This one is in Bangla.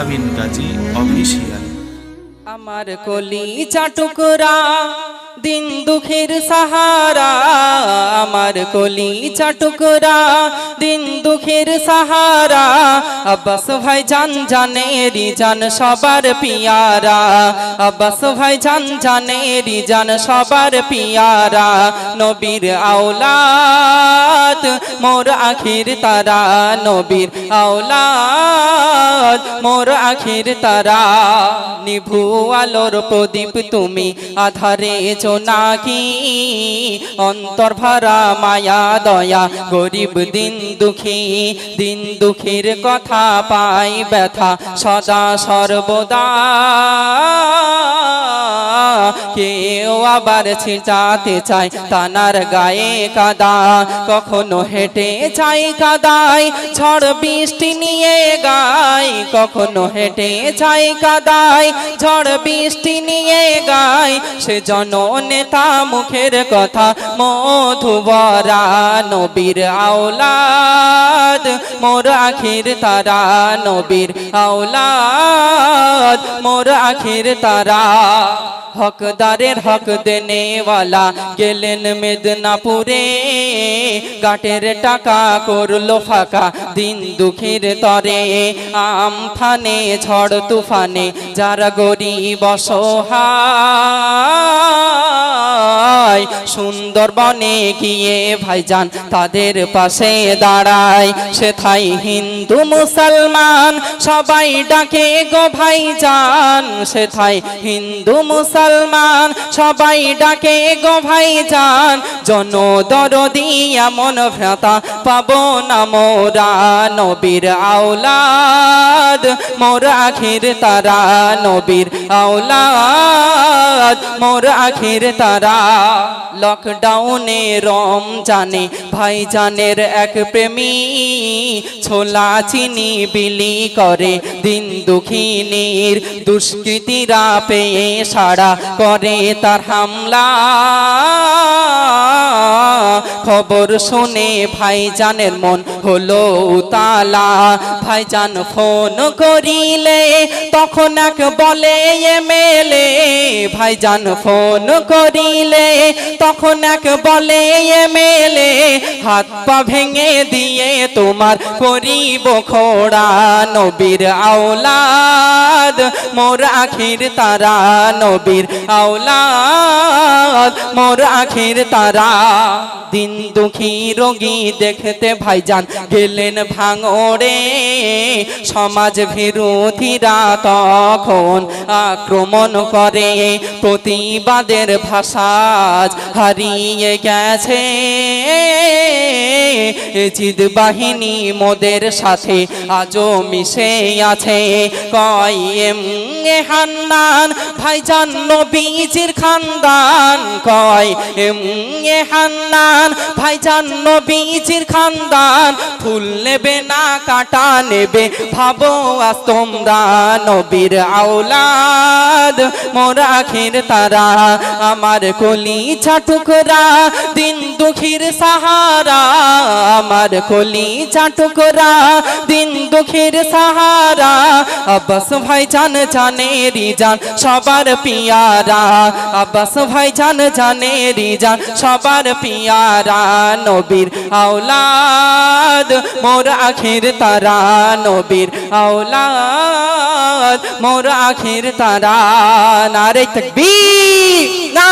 আলামিন গাজী অফিসিয়াল। আমার কলিজা টুকরা দিন দুঃখের সাহারা, আমার কলিজা টুকরা দিন দুঃখের সাহারা। আব্বাস ভাই জান জানেরি জান সবার পিয়ারা, আব্বাস ভাই জান জানেরি জান সবার পিয়ারা। নবীর আওলাদ মোর আখির তারা, নবীর আওলাদ মোর আখির তারা। নিভু আলোর প্রদীপ তুমি আধারে জোনাকি, অন্তর ভরা মায়া দয়া গরিব দিন দুঃখীর কথা পাই ব্যথা সদা সর্বদা। কেউ আবার ছিটাতে চায় তানার গায়ে কাদা, কখনো হেঁটে যায় কাদায় ঝড় বৃষ্টি নিয়ে গায়, কখনো হেঁটে যায় কাদায় ঝড় বৃষ্টি নিয়ে গায়। সে জননেতা মুখের কথা মধুবরা, নবীর আওলাদ মোর আখির তারা, নবীর আওলাদ মোর আখির তারা। হকদারের হক দেনেওয়ালা গেলেন মেদিনীপুরে, গাটের টাকা করলো ফাঁকা দিন দুঃখের তরে। আমফানে ঝড় তুফানে যারা গরিব অসহায়, সুন্দরবনে গিয়ে ভাইজান তাদের পাশে দাঁড়ায়। সেথায় হিন্দু মুসলমান সবাই ডাকে গো ভাইজান, সেথায় হিন্দু মুসলমান সবাই ডাকে গো ভাইজান। জনদরদি এমন ভ্রাতা পাবো না মোরা, নবীর আওলাদ মোর আখির তারা, নবীর আওলাদ মোর আখির তারা। লকডাউনে রমজানে ভাইজানের এক প্রেমী ছোলা চিনি বিলি করে দিন দুঃখিনীর। দুষ্কৃতীরা পেয়ে সাড়া করে তার হামলা, খবর শুনে ভাইজানের মন হলো উতালা। ভাইজান ফোন করিলে তখন এক বলে এমএলএ, ভাইজান ফোন করিলে তখন এক বলে এমএলএ। হাত পা ভেঙে দিয়ে তোমার করিব খোড়া, নবীর আওলাদ মোর আখির তারা, নবীর আওলাদ মোর আখির তারা। দিন দুঃখী রোগী দেখতে ভাইজান গেলেন ভাঙড়ে, সমাজ বিরোধীরা তখন আক্রমণ করে। প্রতিবাদের ভাষা হারিয়ে গেছে, জিদ বাহিনী মোদের সাথে আজও মিশে আছে। কয় এমএ হান্নান ভাইজান নবীজির খানদান, কয় এমএ হান্নান ভাইজান নবীজির খানদান। ফুল নেবে না কাটা নেবে ভাবো আজ তোমরা, নবীর আওলাদ মোর আখির তারা। আমার কলিজা টুকরা দিন দুঃখীর সাহারা, আমার কলিজা টুকরা দিন দুঃখীর সাহারা। আব্বাস ভাইজান জানেরি জান সবার পিয়ারা, আব্বাস ভাইজান জানেরি জান সবার পিয়ারা। নবীর আওলাদ মোর আখির তারা, নবীর আওলাদ মোর আখির তারা। নারে তাকবীর, না